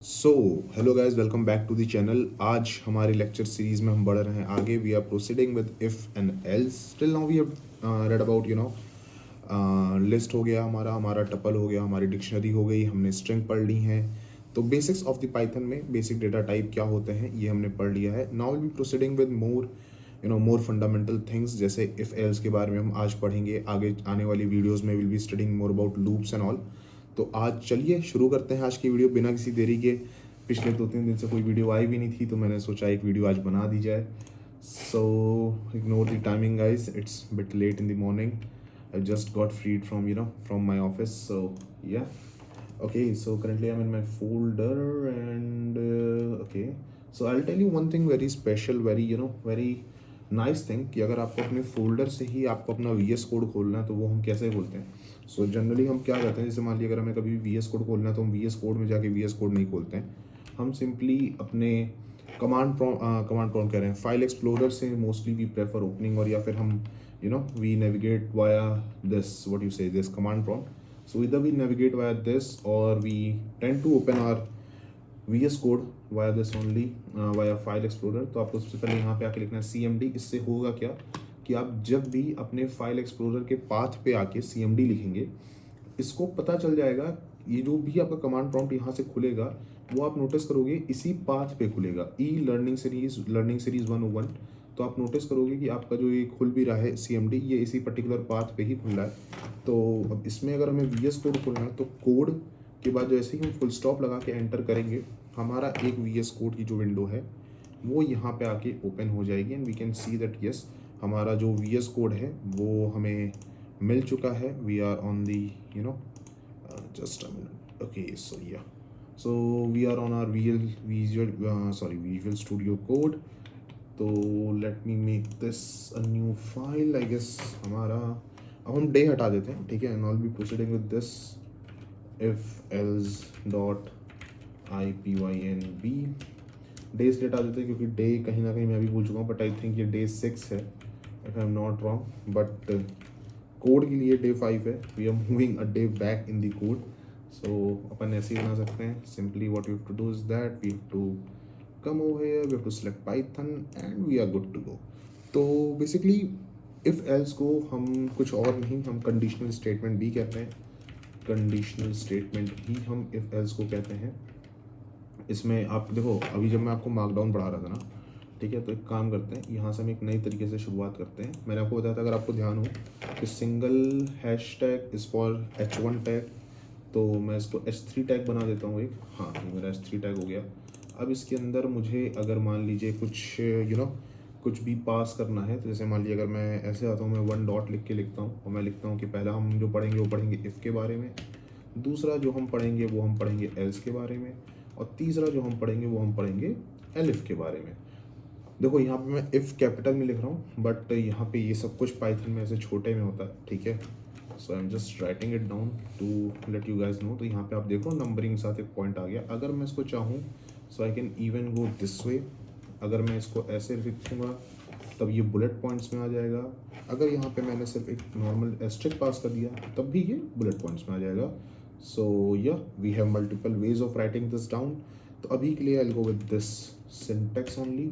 So hello guys, welcome back to the channel. आज हमारी lecture series में हम बढ़ रहे हैं आगे। We are proceeding with if and else. Till now we have read about list हो गया, हमारा टपल हो गया, हमारी डिक्शनरी हो गई, हमने स्ट्रिंग पढ़ ली है। तो बेसिक्स ऑफ द पाइथन में बेसिक डेटा टाइप क्या होते हैं ये हमने पढ़ लिया है। Now will be proceeding with more fundamental things, जैसे इफ एल्स के बारे में हम आज पढ़ेंगे। आगे आने वाली वीडियोज़ में will be studying more about loops and all. तो आज चलिए शुरू करते हैं आज की वीडियो बिना किसी देरी के। पिछले 2-3 दिन से कोई वीडियो आई भी नहीं थी, तो मैंने सोचा एक वीडियो आज बना दी जाए। So ignore the timing guys, it's bit late in the morning. I just got freed from my office, so yeah okay. So currently I'm in my folder and okay, so I'll tell you one thing very special, very nice thing कि अगर आपको अपने folder से ही आपको अपना VS code खोलना है तो वो हम कैसे खोलते हैं। सो जनरली हम क्या करते हैं, जैसे मान लिया अगर हमें कभी VS कोड खोलना है तो हम VS कोड में जाके VS कोड नहीं खोलते हैं। हम सिंपली अपने कमांड प्रॉम्प्ट कह रहे हैं, फाइल एक्सप्लोरर से मोस्टली वी प्रेफर ओपनिंग, और या फिर हम we navigate via this what you say this command prompt. So इधर वी नेविगेट वाया दिस और we tend to open our VS code via this only, via file explorer. तो आपको सबसे पहले यहाँ पे आके लिखना है CMD। इससे होगा क्या कि आप जब भी अपने फाइल एक्सप्लोरर के पाथ पे आके CMD लिखेंगे, इसको पता चल जाएगा। ये जो भी आपका कमांड प्रॉम्प्ट यहाँ से खुलेगा वो आप नोटिस करोगे इसी पाथ पे खुलेगा, लर्निंग सीरीज 101। तो आप नोटिस करोगे कि आपका जो ये खुल भी रहा है CMD, ये इसी पर्टिकुलर पाथ पे ही खुल रहा है। तो अब इसमें अगर हमें VS कोड खोलना है तो कोड के बाद जैसे ही हम फुल स्टॉप लगा के एंटर करेंगे, हमारा एक VS कोड की जो विंडो है वो यहाँ पे आके ओपन हो जाएगी and we can see that yes, हमारा जो VS कोड है वो हमें मिल चुका है। We are on the just a minute, okay, so yeah, so we are on our Visual Studio Code. तो let me make this a new file, I guess। हमारा अब हम डे हटा देते हैं, ठीक है, and I'll be proceeding with this if else dot ipynb। Day से हटा देते हैं क्योंकि डे कहीं ना कहीं मैं भी भूल चुका हूँ, बट आई थिंक ये डे 6 है if I am not wrong, but code के लिए डे 5 है। We are moving a day back in the code. So अपन ऐसे ही बना सकते हैं। Simply what you have to do is that we have to come over here, we have to select Python and we are good to go. तो basically if else को हम कुछ और नहीं, हम कंडीशनल स्टेटमेंट भी कहते हैं। कंडीशनल स्टेटमेंट ही हम इफ एल्स को कहते हैं। इसमें आप देखो, अभी जब मैं आपको मार्कडाउन पढ़ा रहा था ना, ठीक है, तो एक काम करते हैं, यहाँ से हम एक नई तरीके से शुरुआत करते हैं। मैंने आपको बताया था, अगर आपको ध्यान हो कि single hashtag is for H1 tag, तो मैं इसको H3 टैग बना देता हूँ एक। हाँ, ये मेरा H3 टैग हो गया। अब इसके अंदर मुझे अगर मान लीजिए कुछ कुछ भी पास करना है, तो जैसे मान लीजिए अगर मैं ऐसे आता हूँ, मैं 1 डॉट लिख के लिखता हूँ और मैं लिखता हूँ कि पहला हम जो पढ़ेंगे वो पढ़ेंगे इफ़ के बारे में, दूसरा जो हम पढ़ेंगे वो हम पढ़ेंगे एल्स के बारे में, और तीसरा जो हम पढ़ेंगे वो हम पढ़ेंगे एलिफ के बारे में। देखो यहाँ पे मैं इफ़ कैपिटल में लिख रहा हूँ, बट यहाँ पे ये सब कुछ पाइथन में ऐसे छोटे में होता है, ठीक है। So I am just writing it down to let you guys know. तो यहाँ पे आप देखो नंबरिंग के साथ एक पॉइंट आ गया। अगर मैं इसको चाहूँ so I can even go this way. अगर मैं इसको ऐसे लिखूँगा तब ये बुलेट पॉइंट्स में आ जाएगा। अगर यहाँ पे मैंने सिर्फ एक नॉर्मल एस्ट्रिक पास कर दिया तब भी ये बुलेट पॉइंट्स में आ जाएगा। सो या we have multiple ways of writing this down. तो अभी के लिए I will go with this syntax only.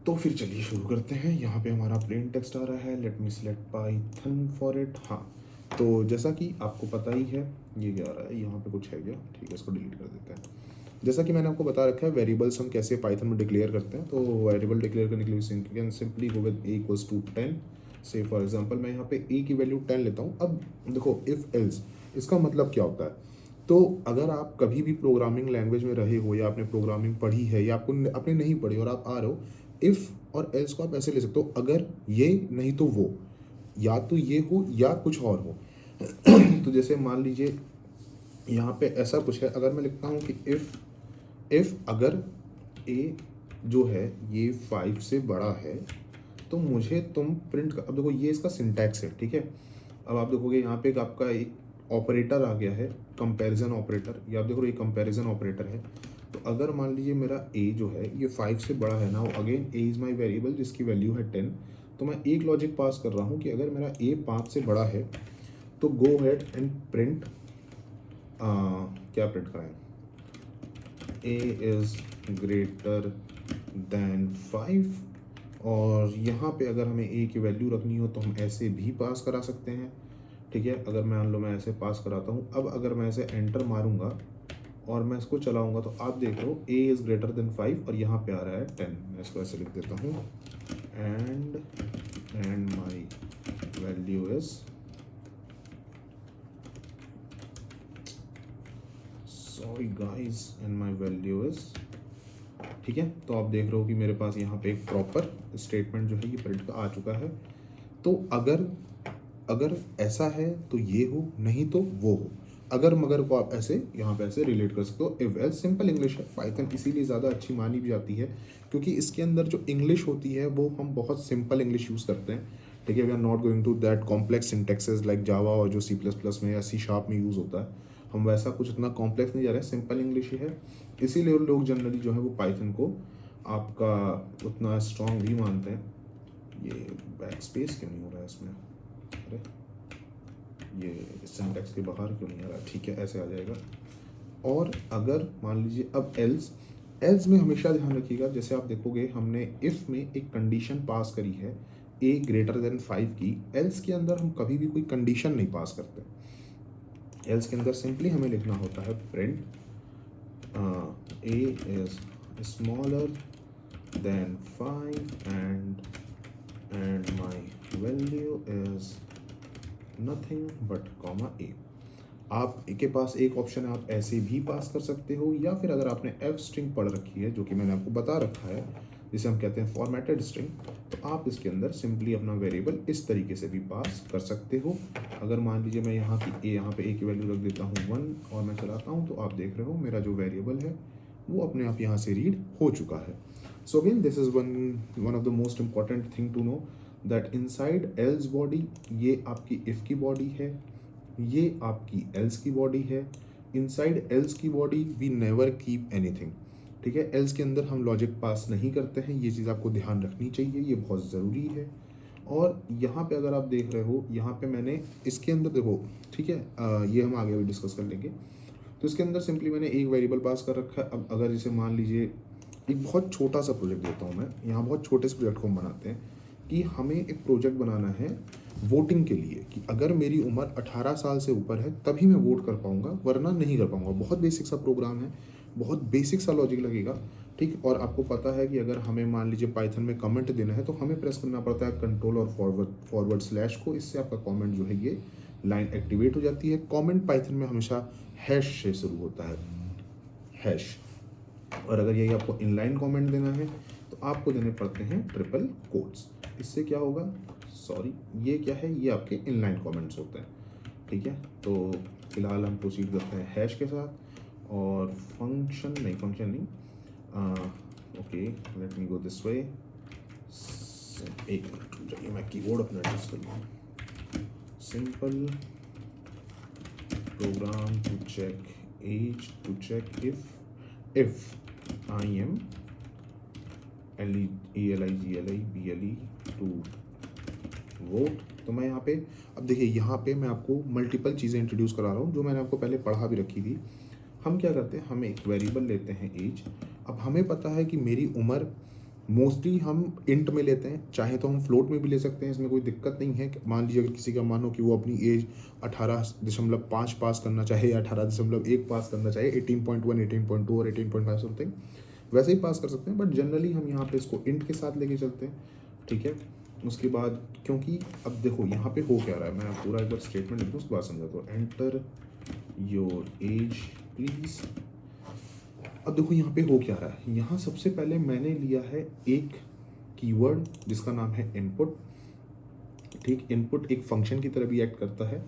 तो फिर चलिए शुरू करते हैं। यहाँ पे हमारा प्लेन टेक्स्ट आ रहा है, let me select Python for it. हाँ, तो जैसा कि आपको पता ही है ये क्या आ रहा है, यहाँ पे कुछ है क्या, ठीक है, इसको डिलीट कर देते हैं। जैसा कि मैंने आपको बता रखा है वेरिएबल्स हम कैसे पाइथन में डिक्लेयर करते हैं। तो वेरिएबल डिक्लेयर करने के लिए simply go with a equals to 10। Say for example मैं यहाँ पे a की वैल्यू 10 लेता हूँ। अब देखो इफ एल्स इसका मतलब क्या होता है। तो अगर आप कभी भी प्रोग्रामिंग लैंग्वेज में रहे हो या आपने प्रोग्रामिंग पढ़ी है या आपने नहीं पढ़ी और आप आ रहे हो, इफ़ और एल्स को आप ऐसे ले सकते हो, अगर ये नहीं तो वो, या तो ये हो या कुछ और हो। तो जैसे मान लीजिए यहाँ पे ऐसा कुछ है, अगर मैं लिखता हूँ कि इफ़ अगर a जो है ये 5 से बड़ा है तो मुझे तुम प्रिंट कर। अब देखो ये इसका सिंटैक्स है, ठीक है। अब आप देखोगे यहाँ पे आपका एक ऑपरेटर आ गया है, कंपैरिजन ऑपरेटर। ये आप देखो ये कंपैरिजन ऑपरेटर है। तो अगर मान लीजिए मेरा a जो है ये 5 से बड़ा है ना, again a is my variable जिसकी वैल्यू है 10। तो मैं एक लॉजिक पास कर रहा हूँ कि अगर मेरा a 5 से बड़ा है तो गो हेड एंड प्रिंट क्या प्रिंट कराएं, a is greater than 5, और यहाँ पे अगर हमें a की वैल्यू रखनी हो तो हम ऐसे भी पास करा सकते हैं, ठीक है। अगर मान लो मैं ऐसे पास कराता हूँ, अब अगर मैं ऐसे एंटर मारूंगा और मैं इसको चलाऊंगा तो आप देख रहे हो a इज़ ग्रेटर देन 5 और यहाँ पे आ रहा है 10। मैं इसको ऐसे लिख देता हूँ, and my value is sorry guys and my value is, ठीक है। तो आप देख रहे हो कि मेरे पास यहाँ पे एक प्रॉपर स्टेटमेंट जो है ये प्रिंट का आ चुका है। तो अगर ऐसा है तो ये हो, नहीं तो वो हो। अगर मगर को आप ऐसे यहाँ पे ऐसे रिलेट कर सकते हो। इफ एल्स सिंपल इंग्लिश है, पाइथन इसीलिए ज़्यादा अच्छी मानी भी जाती है क्योंकि इसके अंदर जो इंग्लिश होती है वो हम बहुत सिंपल इंग्लिश यूज़ करते हैं, ठीक है। We are not going to that complex syntaxes like Java और जो C++ में या C# में यूज़ होता है। हम वैसा कुछ इतना कॉम्प्लेक्स नहीं जा रहे हैं, सिंपल इंग्लिश ही है। इसीलिए लोग जनरली जो है वो पाइथन को आपका उतना स्ट्रॉन्ग भी मानते हैं। ये बैक स्पेस क्यों नहीं हो रहा है इसमें, अरे ये सिंटैक्स के बाहर क्यों नहीं आ रहा, ठीक है ऐसे आ जाएगा। और अगर मान लीजिए अब एल्स में हमेशा ध्यान रखिएगा, जैसे आप देखोगे हमने इफ़ में एक कंडीशन पास करी है a ग्रेटर देन 5 की, एल्स के अंदर हम कभी भी कोई कंडीशन नहीं पास करते। एल्स के अंदर सिंपली हमें लिखना होता है print a is smaller than 5 and my value is nothing but comma a। आप के पास एक ऑप्शन है, आप ऐसे भी पास कर सकते हो, या फिर अगर आपने f स्ट्रिंग पढ़ रखी है जो कि मैंने आपको बता रखा है जिसे हम कहते हैं फॉर्मेटेड स्ट्रिंग, तो आप इसके अंदर सिंपली अपना वेरिएबल इस तरीके से भी पास कर सकते हो। अगर मान लीजिए मैं यहाँ पे a की वैल्यू रख देता हूँ 1 और मैं चलाता हूँ तो आप देख रहे हो मेरा जो वेरिएबल है वो अपने आप यहाँ से रीड हो चुका है। So again this is one of the most important thing to know that inside else body, ये आपकी इफ की बॉडी है, ये आपकी एल्स की बॉडी है। इनसाइड एल्स की body we never keep anything, ठीक है। एल्स के अंदर हम लॉजिक पास नहीं करते हैं, ये चीज़ आपको ध्यान रखनी चाहिए, ये बहुत ज़रूरी है। और यहाँ पे अगर आप देख रहे हो, यहाँ पे मैंने इसके अंदर देखो, ठीक है, ये हम आगे भी डिस्कस कर लेंगे। तो इसके अंदर सिंपली मैंने एक वेरिएबल पास कर रखा है। अब अगर इसे मान लीजिए एक बहुत छोटा सा प्रोजेक्ट देता हूँ मैं, यहाँ बहुत छोटे से प्रोजेक्ट को हम बनाते हैं कि हमें एक प्रोजेक्ट बनाना है वोटिंग के लिए, कि अगर मेरी उम्र 18 साल से ऊपर है तभी मैं वोट कर पाऊंगा, वरना नहीं कर पाऊंगा। बहुत बेसिक सा प्रोग्राम है, बहुत बेसिक सा लॉजिक लगेगा, ठीक। और आपको पता है कि अगर हमें मान लीजिए पाइथन में कमेंट देना है तो हमें प्रेस करना पड़ता है कंट्रोल और फॉरवर्ड स्लैश को, इससे आपका कमेंट जो है ये लाइन एक्टिवेट हो जाती है। कमेंट पाइथन में हमेशा हैश से शुरू होता है, हैश। और अगर यही आपको इनलाइन कमेंट देना है तो आपको देने पड़ते हैं ट्रिपल कोट्स। इससे क्या होगा, सॉरी ये क्या है, ये आपके इनलाइन कमेंट्स होते हैं, ठीक है। तो फिलहाल हम प्रोसीड करते हैं हैश के साथ। और फंक्शन नहीं, okay let me go this way. एक मिनट चलिए मैं कीबोर्ड अपना एडजस्ट कर लूँ। Simple program to check age, to check if I am ELIGLI to vote. तो मैं यहाँ पे, अब देखिए यहाँ पे मैं आपको मल्टीपल चीज़ें इंट्रोड्यूस करा रहा हूँ जो मैंने आपको पहले पढ़ा भी रखी थी। हम क्या करते हैं, हम एक वेरिएबल लेते हैं एज। अब हमें पता है कि मेरी उम्र मोस्टली हम इंट में लेते हैं, चाहे तो हम फ्लोट में भी ले सकते हैं, इसमें कोई दिक्कत नहीं है। मान लीजिए अगर किसी का मानो कि वो अपनी एज 18.5 पास करना चाहे या 18.1 पास करना चाहे, 18.1, 18.2 और 18.5 समथिंग, वैसे ही पास कर सकते हैं। बट जनरली हम यहाँ पे इसको इंट के साथ लेके चलते हैं, ठीक है। उसके बाद क्योंकि अब देखो यहाँ पे हो क्या रहा है, मैं पूरा एक बार स्टेटमेंट लिख दूँ उसके बाद समझाता हूँ। Enter your age please. अब देखो यहाँ पे हो क्या रहा है, यहाँ सबसे पहले मैंने लिया है एक कीवर्ड जिसका नाम है इनपुट, ठीक। इनपुट एक फंक्शन की तरह भी एक्ट करता है,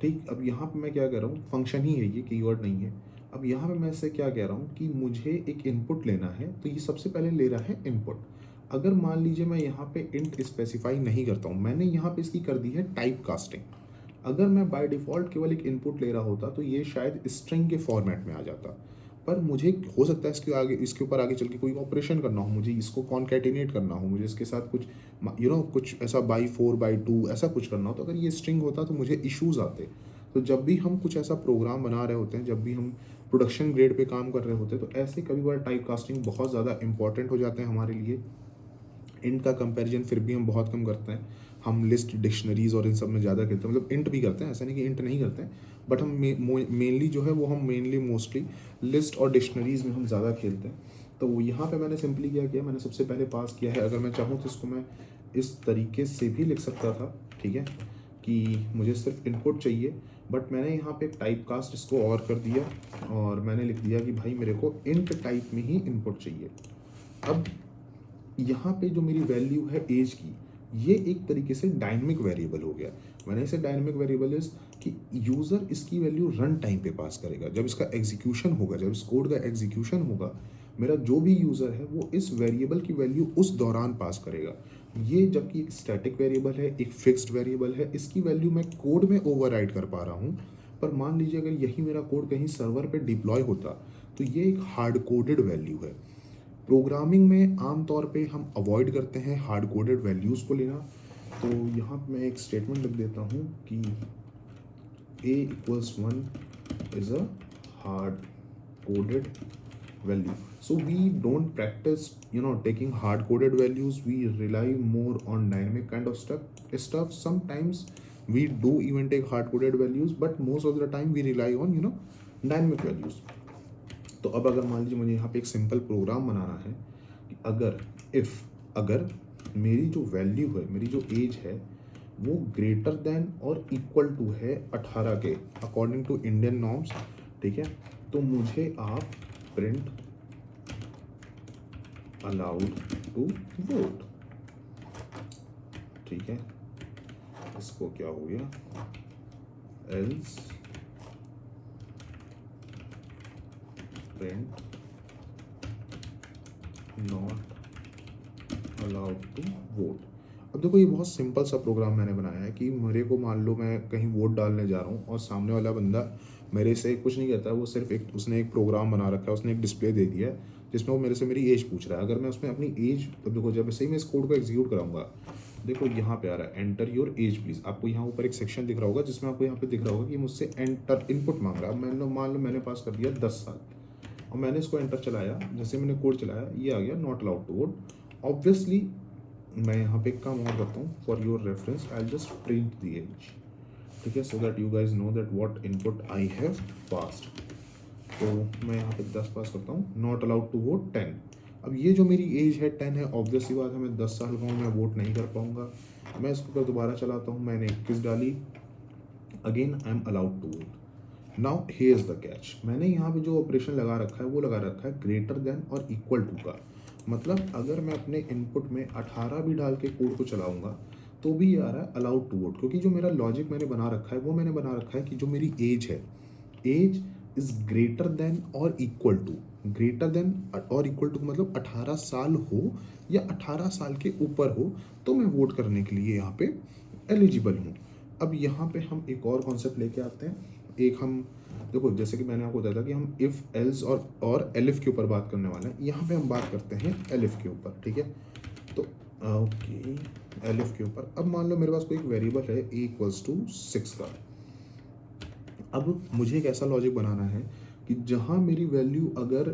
ठीक। अब यहाँ पे मैं क्या कर रहा हूँ, फंक्शन ही है ये, कीवर्ड नहीं है। अब यहाँ पे मैं इससे क्या कह रहा हूँ कि मुझे एक इनपुट लेना है, तो ये सबसे पहले ले रहा है इनपुट। अगर मान लीजिए मैं यहाँ पे इंट स्पेसिफाई नहीं करता हूँ, मैंने यहाँ पे इसकी कर दी है टाइप कास्टिंग। अगर मैं बाय डिफ़ॉल्ट केवल एक इनपुट ले रहा होता तो ये शायद स्ट्रिंग के फॉर्मेट में आ जाता, पर मुझे हो सकता है इसके ऊपर आगे चल के कोई ऑपरेशन करना हो, मुझे इसको कॉन्कैटिनेट करना हो, मुझे इसके साथ कुछ कुछ ऐसा बाई 4 बाई 2 ऐसा कुछ करना हो, तो अगर ये स्ट्रिंग होता तो मुझे इश्यूज़ आते। तो जब भी हम कुछ ऐसा प्रोग्राम बना रहे होते हैं, जब भी हम प्रोडक्शन ग्रेड पे काम कर रहे होते हैं, तो ऐसे कभी बार टाइप कास्टिंग बहुत ज़्यादा इंपॉर्टेंट हो जाते हैं हमारे लिए। इंट का कंपैरिजन फिर भी हम बहुत कम करते हैं, हम लिस्ट, डिक्शनरीज और इन सब में ज़्यादा खेलते हैं, मतलब इंट भी करते हैं, ऐसा नहीं कि इंट नहीं करते हैं, बट हम मेनली जो है वो हम मेनली मोस्टली लिस्ट और डिक्शनरीज में हम ज़्यादा खेलते हैं। तो यहाँ पे मैंने सिंपली क्या किया, मैंने सबसे पहले पास किया है, अगर मैं चाहूँ तो इसको मैं इस तरीके से भी लिख सकता था, ठीक है, कि मुझे सिर्फ इनपुट चाहिए, बट मैंने यहाँ पे टाइप कास्ट इसको और कर दिया और मैंने लिख दिया कि भाई मेरे को इंट टाइप में ही इनपुट चाहिए। अब यहाँ पे जो मेरी वैल्यू है एज की, ये एक तरीके से डायनेमिक वेरिएबल हो गया। मैंने इसे डायनेमिक वेरिएबल इज कि यूज़र इसकी वैल्यू रन टाइम पे पास करेगा, जब इसका एग्जीक्यूशन होगा, जब इस कोड का एग्जीक्यूशन होगा, मेरा जो भी यूज़र है वो इस वेरिएबल की वैल्यू उस दौरान पास करेगा। ये जबकि एक स्टैटिक वेरिएबल है, एक फिक्स्ड वेरिएबल है, इसकी वैल्यू मैं कोड में ओवरराइड कर पा रहा हूँ। पर मान लीजिए अगर यही मेरा कोड कहीं सर्वर पे डिप्लॉय होता तो ये एक हार्ड कोडेड वैल्यू है। प्रोग्रामिंग में आमतौर पे हम अवॉइड करते हैं हार्ड कोडेड वैल्यूज़ को लेना। तो यहाँ पे मैं एक स्टेटमेंट लिख देता हूँ कि a=1 is a hard coded value. So we don't practice taking hard coded values, we rely more on dynamic kind of stuff. Sometimes we do even take hard coded values, but most of the time we rely on dynamic values. तो अब अगर मान लीजिए मुझे यहाँ पे एक simple programme बनाना है कि अगर मेरी जो वैल्यू है, मेरी जो एज है, वो ग्रेटर देन और इक्वल टू है 18 के अकॉर्डिंग टू इंडियन नॉर्म्स, ठीक है, तो मुझे आप प्रिंट अलाउड टू वोट, ठीक है, इसको क्या हो गया, else print not allowed to vote. अब देखो ये बहुत सिंपल सा प्रोग्राम मैंने बनाया है कि मेरे को मान लो मैं कहीं वोट डालने जा रहा हूँ और सामने वाला बंदा मेरे से कुछ नहीं कहता है, वो सिर्फ उसने एक प्रोग्राम बना रखा है, उसने एक डिस्प्ले दे दिया है जिसमें वो मेरे से मेरी एज पूछ रहा है। अगर मैं उसमें अपनी एज, तो देखो जब से ही मैं इस कोड को एग्जीक्यूट कराऊंगा, देखो यहाँ पे आ रहा है एंटर योर एज प्लीज, आपको यहाँ ऊपर एक सेक्शन दिख रहा होगा जिसमें आपको यहाँ पे दिख रहा होगा कि मुझसे एंटर इनपुट मांग रहा है। अब मान लो मैंने पास कर दिया 10 साल और मैंने इसको एंटर चलाया, जैसे मैंने कोड चलाया ये आ गया not allowed to vote. Obviously मैं यहाँ पे एक काम और करता हूँ, for your reference I just print the age, ठीक है, so that you guys know that what input I have passed. तो मैं यहाँ पे 10 पास करता हूँ, नॉट अलाउड टू वोट 10। अब ये जो मेरी एज है 10 है, ऑब्वियस सी बात है मैं 10 साल का हूँ, मैं वोट नहीं कर पाऊंगा। मैं इसको फिर दोबारा चलाता हूँ, मैंने 21 डाली, again I am allowed to vote. Now here is the catch, मैंने यहाँ पे जो ऑपरेशन लगा रखा है वो लगा रखा है ग्रेटर देन और इक्वल टू का। मतलब अगर मैं अपने इनपुट में 18 भी डाल के कोड को चलाऊंगा तो भी ये आ रहा है अलाउड टू वोट, क्योंकि जो मेरा लॉजिक मैंने बना रखा है वो मैंने बना रखा है कि जो मेरी एज है, एज इज ग्रेटर देन और इक्वल टू, ग्रेटर देन और इक्वल टू मतलब 18 साल हो या 18 साल के ऊपर हो तो मैं वोट करने के लिए यहाँ पे एलिजिबल हूँ। अब यहाँ पे हम एक और कॉन्सेप्ट लेके आते हैं, एक हम देखो जैसे कि मैंने आपको बताया था कि हम इफ एल्स और एलिफ के ऊपर बात करने वाले हैं, यहाँ पे हम बात करते हैं एलिफ के ऊपर, ठीक है। तो ओके, एलिफ के ऊपर अब मान लो मेरे पास कोई एक वेरिएबल है a=6 का। अब मुझे एक ऐसा लॉजिक बनाना है कि जहाँ मेरी वैल्यू अगर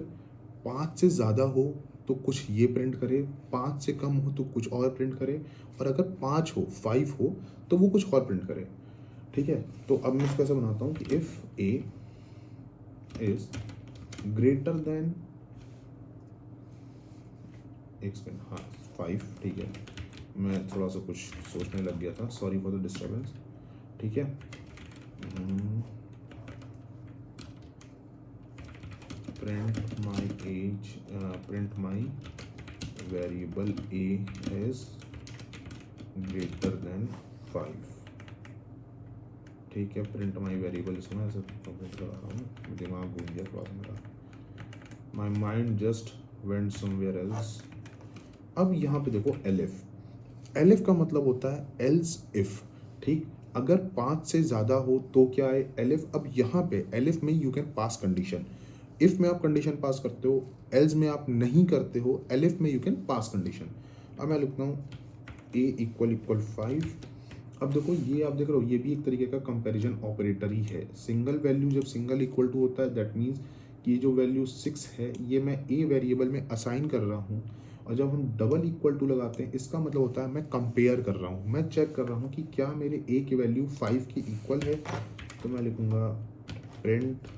5 से ज़्यादा हो तो कुछ ये प्रिंट करे, 5 से कम हो तो कुछ और प्रिंट करे, और अगर 5 हो 5 हो तो वो कुछ और प्रिंट करे, ठीक है। तो अब मैं इसको ऐसा बनाता हूँ कि if a is greater then एक सेकेंड, हाँ 5, ठीक है, मैं थोड़ा सा कुछ सोचने लग गया था, सॉरी फॉर द डिस्टर्बेंस, ठीक है। print my variable a is greater than 5, ठीक है। प्रिंट माई वेरिएबल, इसको मैं ऐसे प्रिंट करा रहा हूँ, दिमाग घूम गया थोड़ा सा मेरा, my mind just went somewhere else. अब यहाँ पे देखो एलिफ, एलिफ का मतलब होता है एल्स इफ, ठीक। अगर 5 से ज़्यादा हो तो क्या है एलिफ। अब यहाँ पे एलिफ में you can pass condition, if में आप कंडीशन पास करते हो, एल्स में आप नहीं करते हो, एलिफ में यू कैन पास कंडीशन। अब मैं लिखता हूँ a== 5। अब देखो ये आप देख रहे हो, ये भी एक तरीके का कंपैरिजन ऑपरेटर ही है। सिंगल वैल्यू जब सिंगल इक्वल टू होता है दैट मीन्स कि जो वैल्यू 6 है ये मैं ए वेरिएबल में असाइन कर रहा हूँ, और जब हम डबल इक्वल टू लगाते हैं इसका मतलब होता है मैं कंपेयर कर रहा हूँ, मैं चेक कर रहा हूँ कि क्या मेरे ए की वैल्यू 5 की इक्वल है। तो मैं लिखूँगा print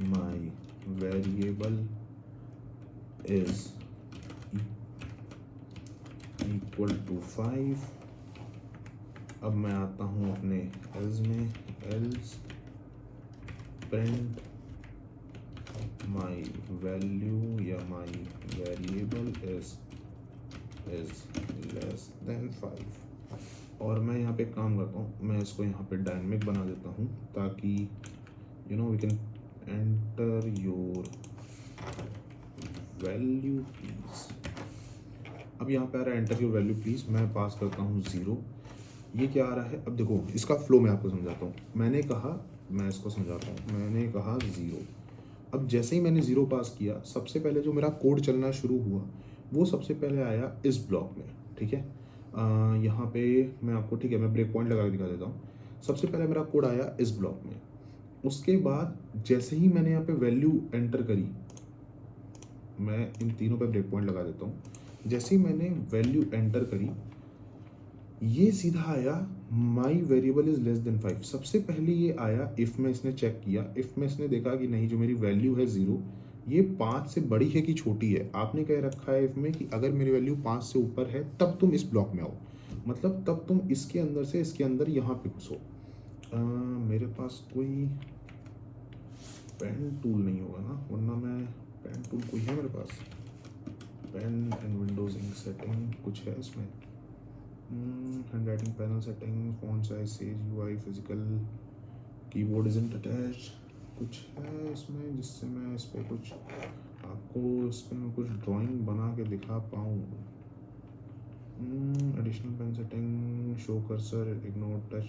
my variable is equal to 5। अब मैं आता हूँ अपने एल्स में, एल्स प्रिंट माई वैल्यू या माई वेरिएबल इज लेस देन 5। और मैं यहाँ पे काम करता हूँ, मैं इसको यहाँ पे डायनेमिक बना देता हूँ ताकि we can enter your value please. अब यहाँ पे आ रहा है एंटर योर वैल्यू प्लीज, मैं पास करता हूँ 0। ये क्या आ रहा है, अब देखो इसका फ्लो मैं आपको समझाता हूँ। मैंने कहा, मैं इसको समझाता हूँ, मैंने कहा 0। अब जैसे ही मैंने 0 पास किया, सबसे पहले जो मेरा कोड चलना शुरू हुआ वो सबसे पहले आया इस ब्लॉक में, ठीक है। यहाँ पे मैं आपको, ठीक है, मैं ब्रेक पॉइंट लगा के दिखा देता हूँ। सबसे पहले मेरा कोड आया इस ब्लॉक में, उसके बाद जैसे ही मैंने यहाँ पे वैल्यू एंटर करी, मैं इन तीनों पे ब्रेक पॉइंट लगा देता हूँ। जैसे ही मैंने वैल्यू एंटर करी, ये सीधा आया माई वेरिएबल इज लेस देन 5। सबसे पहले ये आया इफ़ में, इसने चेक किया, इफ़ में इसने देखा कि नहीं जो मेरी वैल्यू है 0 ये 5 से बड़ी है कि छोटी है। आपने कह रखा है इफ़ में कि अगर मेरी वैल्यू 5 से ऊपर है तब तुम इस ब्लॉक में आओ, मतलब तब तुम इसके अंदर से इसके अंदर यहाँ पे घुसो। मेरे पास कोई पेन टूल नहीं होगा ना, वरना मैं, पेन टूल कोई है मेरे पास, pen and Windows ink setting कुछ है इसमें, handwriting panel setting, font size, says UI, physical keyboard isn't attach, कुछ है इसमें जिससे मैं इस पर कुछ आपको इसमें कुछ ड्राइंग बना के दिखा पाऊँ। Additional pen setting, show cursor, ignore touch.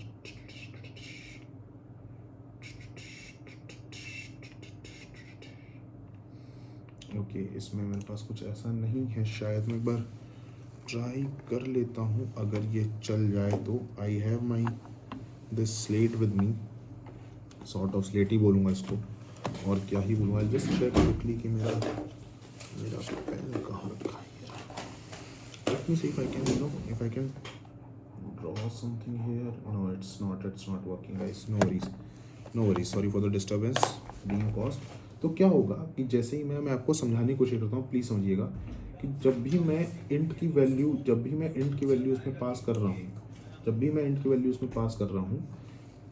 Okay, इसमें मेरे पास कुछ ऐसा नहीं है शायद, मैं एक बार ट्राई कर लेता हूँ अगर ये चल जाए तो। I have my this slate with me, sort of slate ही बोलूँगा इसको, और क्या ही बोलूँगा। जस्ट चेक क्विकली कि मेरा पेन कहाँ रखा है। Let me see if I can, if I can draw something here. No, it's not working, guys. No worries. Sorry for the disturbance being caused. तो क्या होगा कि जैसे ही मैं आपको समझाने की कोशिश करता हूँ, प्लीज़ समझिएगा कि जब भी मैं इंट की वैल्यू उसमें पास कर रहा हूँ,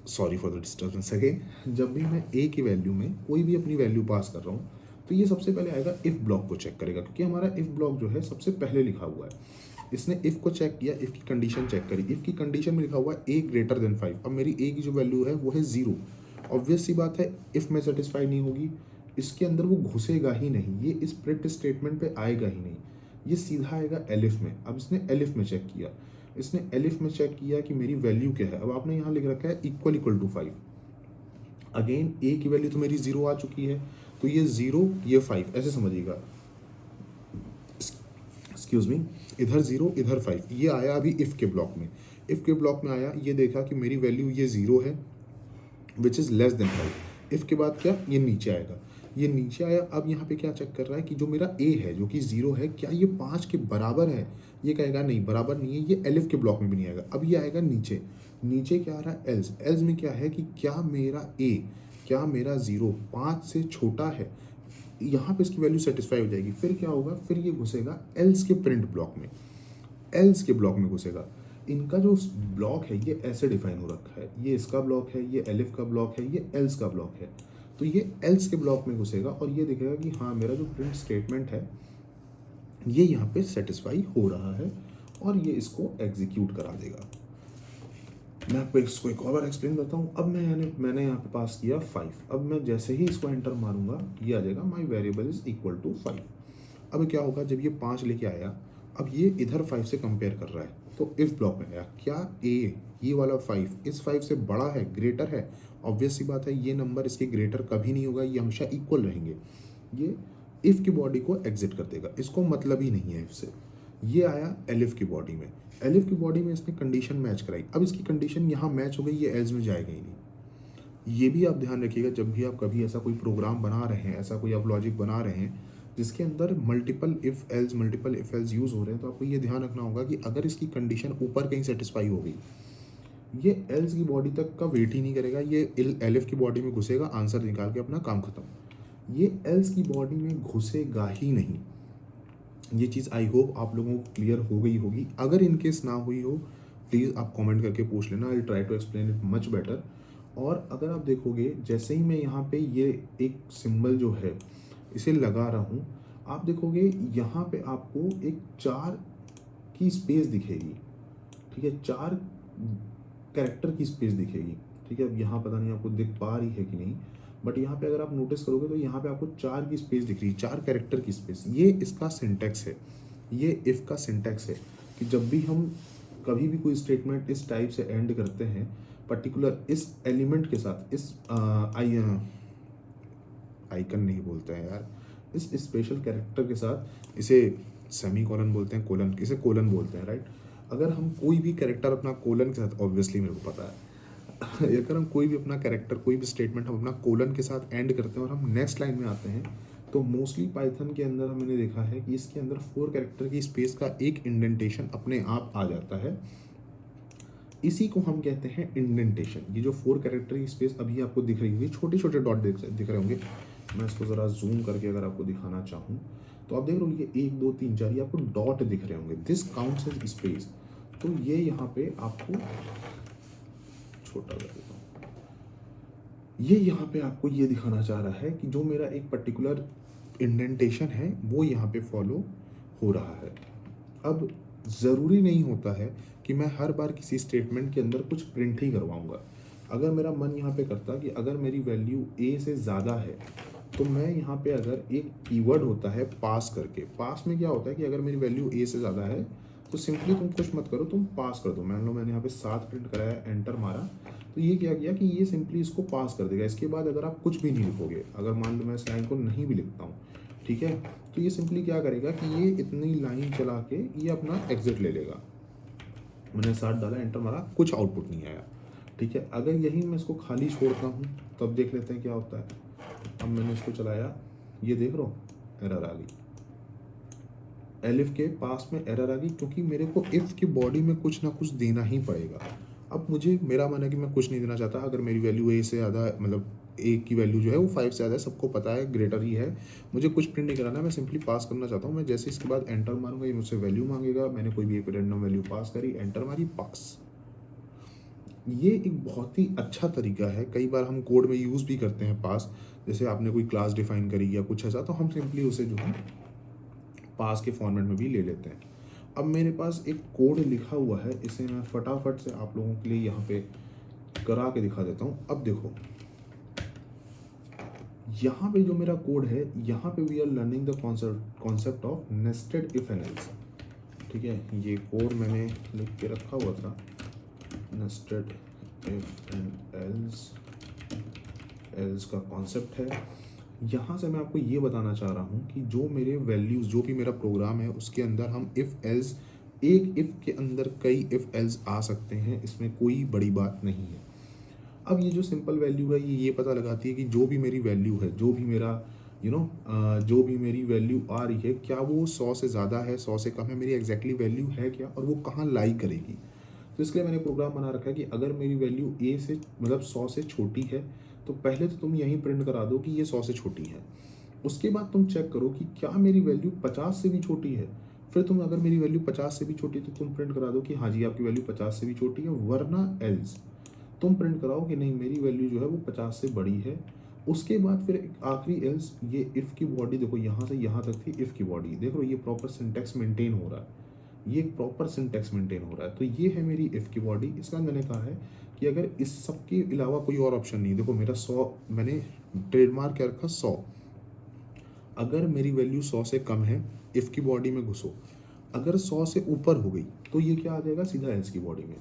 sorry for the disturbance again, जब भी मैं ए की वैल्यू में कोई भी अपनी वैल्यू पास कर रहा हूँ तो ये सबसे पहले आएगा इफ़ ब्लॉक को चेक करेगा, क्योंकि हमारा इफ़ ब्लॉक जो है सबसे पहले लिखा हुआ है। इसने इफ़ को चेक किया, इफ़ की कंडीशन चेक करी, इफ़ की कंडीशन में लिखा हुआ है ए ग्रेटर देन 5। अब मेरी ए की जो वैल्यू है वो है 0। ऑब्वियस सी बात है इफ़ में सेटिस्फाई नहीं होगी, इसके अंदर वो घुसेगा ही नहीं, ये इस प्रिंट स्टेटमेंट पे आएगा ही नहीं, ये सीधा आएगा एलिफ में। अब इसने एलिफ में चेक किया कि मेरी वैल्यू क्या है। अब आपने यहाँ लिख रखा है इक्वल टू 5। अगेन ए की वैल्यू तो मेरी 0 आ चुकी है, तो ये 0 ये 5 ऐसे समझिएगा, एक्सक्यूज मी, इधर 0 इधर 5, ये आया अभी इफ़ के ब्लॉक में। इफ़ के ब्लॉक में आया, ये देखा कि मेरी वैल्यू ये 0 है which is less than 5। If के बाद क्या, ये नीचे आएगा, ये नीचे आया। अब यहाँ पे क्या चेक कर रहा है कि जो मेरा ए है जो कि 0 है, क्या ये 5 के बराबर है। ये कहेगा नहीं बराबर नहीं है, ये एलिफ के ब्लॉक में भी नहीं आएगा। अब ये आएगा नीचे क्या आ रहा है, एल्स में क्या है कि क्या मेरा 0 5 से छोटा है, यहाँ पे इसकी वैल्यू सेटिस्फाई हो जाएगी। फिर क्या होगा, फिर ये घुसेगा एल्स के प्रिंट ब्लॉक में, एल्स के ब्लॉक में घुसेगा। इनका जो ब्लॉक है ये ऐसे डिफाइन हो रखा है, ये इसका ब्लॉक है, ये एलिफ का ब्लॉक है, ये एल्स का ब्लॉक है। तो ये एल्स के ब्लॉक में घुसेगा और ये देखेगा कि हाँ मेरा जो प्रिंट स्टेटमेंट है ये यहाँ पे सेटिस्फाई हो रहा है, और ये इसको एग्जीक्यूट करा देगा। मैं आपको इसको एक और बार एक्सप्लेन करता हूँ। अब मैंने यहाँ पे पास किया 5। अब मैं जैसे ही इसको एंटर मारूंगा ये आ जाएगा माई वेरिएबल इज इक्वल टू 5। अब क्या होगा, जब ये 5 लेके आया, अब ये इधर 5 से कंपेयर कर रहा है, तो इफ ब्लॉक में आया, क्या ये वाला 5 इस 5 से बड़ा है, ग्रेटर है। ऑब्वियस सी बात है ये नंबर इसके ग्रेटर कभी नहीं होगा, ये हमेशा इक्वल रहेंगे। ये इफ़ की बॉडी को एग्जिट कर देगा, इसको मतलब ही नहीं है इफ से। ये आया एलिफ की बॉडी में, इसने कंडीशन मैच कराई। अब इसकी कंडीशन यहाँ मैच हो गई, ये एल्स में जाएगा ही नहीं। ये भी आप ध्यान रखिएगा जब भी आप कभी ऐसा कोई प्रोग्राम बना रहे हैं, ऐसा कोई आप लॉजिक बना रहे हैं जिसके अंदर मल्टीपल इफ एल्स यूज़ हो रहे हैं, तो आपको ये ध्यान रखना होगा कि अगर इसकी कंडीशन ऊपर कहीं सेटिस्फाई हो गई, ये एल्स की बॉडी तक का वेट ही नहीं करेगा, ये एलिफ की बॉडी में घुसेगा, आंसर निकाल के अपना काम खत्म। ये एल्स की बॉडी में घुसेगा ही नहीं। ये चीज़ आई होप आप लोगों को क्लियर हो गई होगी। अगर इनकेस ना हुई हो प्लीज़ आप कमेंट करके पूछ लेना, I try to explain it much better. और अगर आप देखोगे जैसे ही मैं यहाँ पे ये एक सिंबल जो है इसे लगा रहा हूँ, आप देखोगे यहाँ पे आपको एक 4 की स्पेस दिखेगी, ठीक है, 4 कैरेक्टर की स्पेस दिखेगी, ठीक है। अब यहाँ पता नहीं आपको दिख पा रही है कि नहीं, बट यहाँ पे अगर आप नोटिस करोगे तो यहाँ पे आपको 4 की स्पेस दिख रही है, 4 कैरेक्टर की स्पेस। ये इसका सिंटैक्स है, ये इफ़ का सिंटैक्स है कि जब भी हम कभी भी कोई स्टेटमेंट इस टाइप से एंड करते हैं पर्टिकुलर इस एलिमेंट के साथ, इस आइकन नहीं बोलते हैं यार, इस स्पेशल कैरेक्टर के साथ, इसे सेमी कॉलन बोलते हैं, कोलन, इसे कोलन बोलते हैं, राइट। अगर हम कोई भी कैरेक्टर अपना कोलन के साथ, ऑब्वियसली मेरे को पता है अगर हम कोई भी अपना कैरेक्टर, कोई भी स्टेटमेंट हम अपना कोलन के साथ एंड करते हैं और हम नेक्स्ट लाइन में आते हैं, तो मोस्टली पाइथन के अंदर हमने देखा है कि इसके अंदर 4 कैरेक्टर की स्पेस का एक इंडेंटेशन अपने आप आ जाता है। इसी को हम कहते हैं इंडेंटेशन। ये जो 4 कैरेक्टर की स्पेस अभी आपको दिख रही होगी, छोटे छोटे डॉट दिख रहे होंगे, मैं इसको ज़रा जूम करके अगर आपको दिखाना चाहूँ तो आप देख रहे हो ये 1 2 3 4 ये आपको डॉट दिख रहे होंगे, दिस काउंट्स एज स्पेस। तो ये यहाँ पे आपको छोटा कर देता हूँ, ये यहाँ पे आपको ये दिखाना चाह रहा है कि जो मेरा एक पर्टिकुलर इंडेंटेशन है वो यहाँ पे फॉलो हो रहा है। अब ज़रूरी नहीं होता है कि मैं हर बार किसी स्टेटमेंट के अंदर कुछ प्रिंट ही करवाऊँगा। अगर मेरा मन यहाँ पे करता कि अगर मेरी वैल्यू ए से ज़्यादा है तो मैं यहाँ पे अगर एक कीवर्ड होता है पास करके, पास में क्या होता है कि अगर मेरी वैल्यू ए से ज़्यादा है तो सिंपली तुम कुछ मत करो, तुम पास कर दो। मान लो मैंने यहाँ पे 7 प्रिंट कराया, एंटर मारा, तो ये क्या किया कि ये सिंपली इसको पास कर देगा। इसके बाद अगर आप कुछ भी नहीं लिखोगे, अगर मान लो मैं इस लाइन को नहीं भी लिखता हूँ, ठीक है, तो ये सिंपली क्या करेगा कि ये इतनी लाइन चला के ये अपना एग्जिट ले लेगा। मैंने 7 डाला, एंटर मारा, कुछ आउटपुट नहीं आया, ठीक है। अगर यही मैं इसको खाली छोड़ता हूँ तब देख लेते हैं क्या होता है। अब मैंने इसको चलाया, ये देख रहा हूँ एरर आ गई, एलिफ के पास में एरर आ गई, क्योंकि मेरे को इफ़ की बॉडी में कुछ ना कुछ देना ही पड़ेगा। अब मुझे, मेरा मन है कि मैं कुछ नहीं देना चाहता, अगर मेरी वैल्यू ए से ज़्यादा, मतलब ए की वैल्यू जो है वो 5 से ज़्यादा है, सबको पता है, ग्रेटर ही है, मुझे कुछ प्रिंट नहीं कराना, मैं सिंपली पास करना चाहता हूँ। मैं जैसे इसके बाद एंटर मारूंगा ये मुझसे वैल्यू मांगेगा, मैंने कोई भी एक रैंडम वैल्यू पास करी, एंटर मारी, पास। ये एक बहुत ही अच्छा तरीका है, कई बार हम कोड में यूज़ भी करते हैं पास। जैसे आपने कोई क्लास डिफाइन करी या कुछ ऐसा, तो हम सिंपली उसे जो है पास के फॉर्मेट में भी ले लेते हैं। अब मेरे पास एक कोड लिखा हुआ है, इसे मैं फटाफट से आप लोगों के लिए यहाँ पे करा के दिखा देता हूँ। अब देखो यहाँ पे जो मेरा कोड है, यहाँ पे we are learning the concept of nested if and else, ठीक है। ये कोड मैंने लिख के रखा हुआ था, nested if and else, else का कॉन्सेप्ट है। यहाँ से मैं आपको ये बताना चाह रहा हूँ कि जो मेरे वैल्यूज़, जो भी मेरा प्रोग्राम है उसके अंदर हम इफ़ एल्स, एक इफ़ के अंदर कई इफ़ एल्स आ सकते हैं, इसमें कोई बड़ी बात नहीं है। अब ये जो सिंपल वैल्यू है ये पता लगाती है कि जो भी मेरी वैल्यू है, जो भी मेरा जो भी मेरी वैल्यू आ रही है, क्या वो 100 से ज़्यादा है, 100 से कम है, मेरी एग्जैक्टली वैल्यू है क्या, और वो कहाँ लाई करेगी। तो इसलिए मैंने प्रोग्राम बना रखा है कि अगर मेरी वैल्यू ए से, मतलब 100 से छोटी है, तो पहले तो तुम यहीं प्रिंट करा दो कि ये 100 से छोटी है। उसके बाद तुम चेक करो कि क्या मेरी वैल्यू 50 से भी छोटी है। फिर तुम, अगर मेरी वैल्यू 50 से भी छोटी है तो तुम प्रिंट करा दो कि हाँ जी आपकी वैल्यू 50 से भी छोटी है, वरना एल्स तुम प्रिंट कराओ कि नहीं मेरी वैल्यू जो है वो 50 से बड़ी है। उसके बाद फिर एक आखिरी एल्स, ये इफ़ की बॉडी देखो यहाँ से यहाँ तक थी इफ़ की बॉडी, देखो ये प्रॉपर सिंटैक्स मेंटेन हो रहा है, ये प्रॉपर सिंटैक्स मेंटेन हो रहा है। तो ये है मेरी इफ़ की बॉडी। इसका मैंने कहा है कि अगर इस सब के अलावा कोई और ऑप्शन नहीं, देखो मेरा 100, मैंने ट्रेडमार्क क्या रखा 100, अगर मेरी वैल्यू 100 से कम है इफ़ की बॉडी में घुसो, अगर 100 से ऊपर हो गई तो ये क्या आ जाएगा, सीधा एल्स की बॉडी में।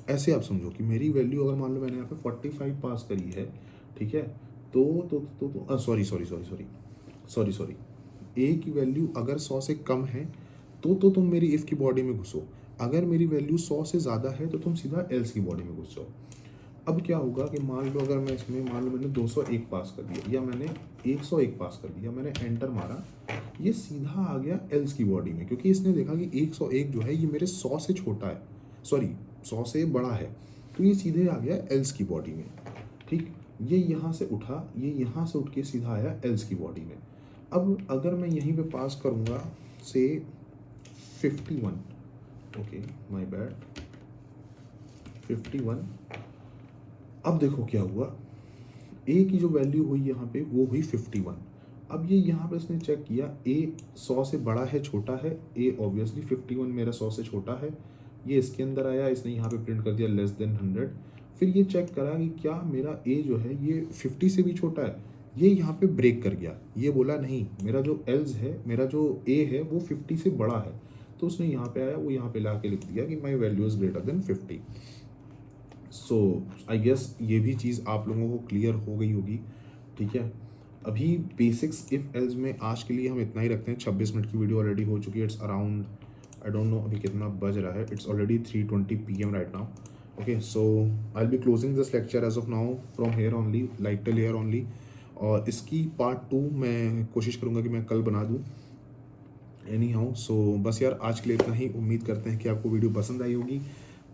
ऐसे आप समझो कि मेरी वैल्यू, अगर मान लो मैंने यहाँ पे 45 पास करी है, ठीक है, तो सॉरी, ए की वैल्यू अगर 100 से कम है तो तुम मेरी इफ़ की बॉडी में घुसो, अगर मेरी वैल्यू 100 से ज़्यादा है तो तुम सीधा एल्स की बॉडी में घुस जाओ। अब क्या होगा कि मान लो अगर मैं इसमें मान लो मैंने 201 पास कर दिया या मैंने 101 पास कर दिया, मैंने एंटर मारा, ये सीधा आ गया एल्स की बॉडी में, क्योंकि इसने देखा कि 101 जो है ये मेरे 100 से छोटा है, सॉरी 100 से बड़ा है, तो ये सीधे आ गया एल्स की बॉडी में। ठीक, ये यहाँ से उठा, ये यहाँ से उठ के सीधा आया एल्स की बॉडी में। अब अगर मैं यहीं पे पास करूँगा से 51, ओके माय बैड 51, अब देखो क्या हुआ, ए की जो वैल्यू हुई यहाँ पे वो हुई 51। अब ये यहाँ पे इसने चेक किया ए 100 से बड़ा है छोटा है, ए ऑब्वियसली 51 मेरा 100 से छोटा है, ये इसके अंदर आया, इसने यहाँ पे प्रिंट कर दिया लेस देन 100। फिर ये चेक करा कि क्या मेरा ए जो है ये 50 से भी छोटा है, ये यहाँ पे ब्रेक कर गया, ये बोला नहीं मेरा जो एल्स है, मेरा जो ए है वो 50 से बड़ा है, तो उसने यहाँ पे आया, वो यहाँ पे ला के लिख दिया कि my value is greater than 50। So I guess ये भी चीज़ आप लोगों को क्लियर हो गई होगी। ठीक है, अभी बेसिक्स इफ एल्स में आज के लिए हम इतना ही रखते हैं। 26 मिनट की वीडियो ऑलरेडी हो चुकी है, it's around I don't know अभी कितना बज रहा है, it's already 3:20 PM right now. Okay, so I will be closing this lecture as of now from here only, like till here only, और इसकी पार्ट 2 मैं कोशिश करूँगा कि मैं कल बना दूँ एनी हाउ। सो बस यार आज के लिए इतना ही, उम्मीद करते हैं कि आपको वीडियो पसंद आई होगी।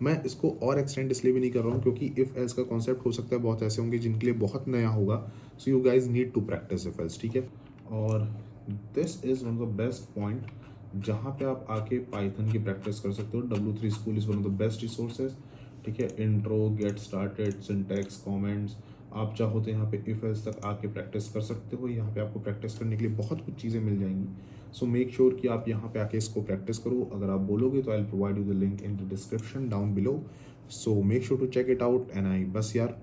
मैं इसको और एक्सटेंड इसलिए भी नहीं कर रहा हूँ क्योंकि इफ एल्स का कॉन्सेप्ट हो सकता है बहुत ऐसे होंगे जिनके लिए बहुत नया होगा, so you guys need to practice if else. ठीक है, और this is one of the best point जहाँ पे आप आके पाइथन की प्रैक्टिस कर सकते हो। W3 school is one of the best resources. ठीक है, intro, get started, syntax, comments, आप चाहो तो यहाँ पे इफ एल्स तक आके प्रैक्टिस कर सकते हो। यहाँ पे आपको प्रैक्टिस करने के लिए बहुत कुछ चीज़ें मिल जाएंगी। सो मेक श्योर कि आप यहाँ पे आके इसको प्रैक्टिस करो। अगर आप बोलोगे तो I will provide you the link in the description down below, so make sure to check it out. And I बस यार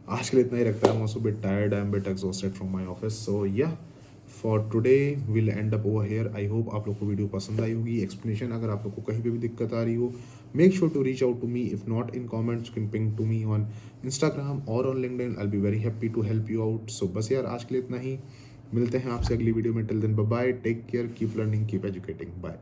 आज के लिए इतना ही रखता है। I am also bit tired, I am bit exhausted from my office, so yeah for today will end up over here. I hope आप लोग को वीडियो पसंद आई होगी। एक्सप्लेनेशन अगर आप लोग को कहीं पे भी दिक्कत आ रही हो, make sure to reach out to me, if not in comments, can ping to me on Instagram और on LinkedIn, I will be very happy to help you out. So बस यार आज के लिए इतना ही, मिलते हैं आपसे अगली वीडियो में। Till then bye bye, take care, keep learning, keep educating, bye.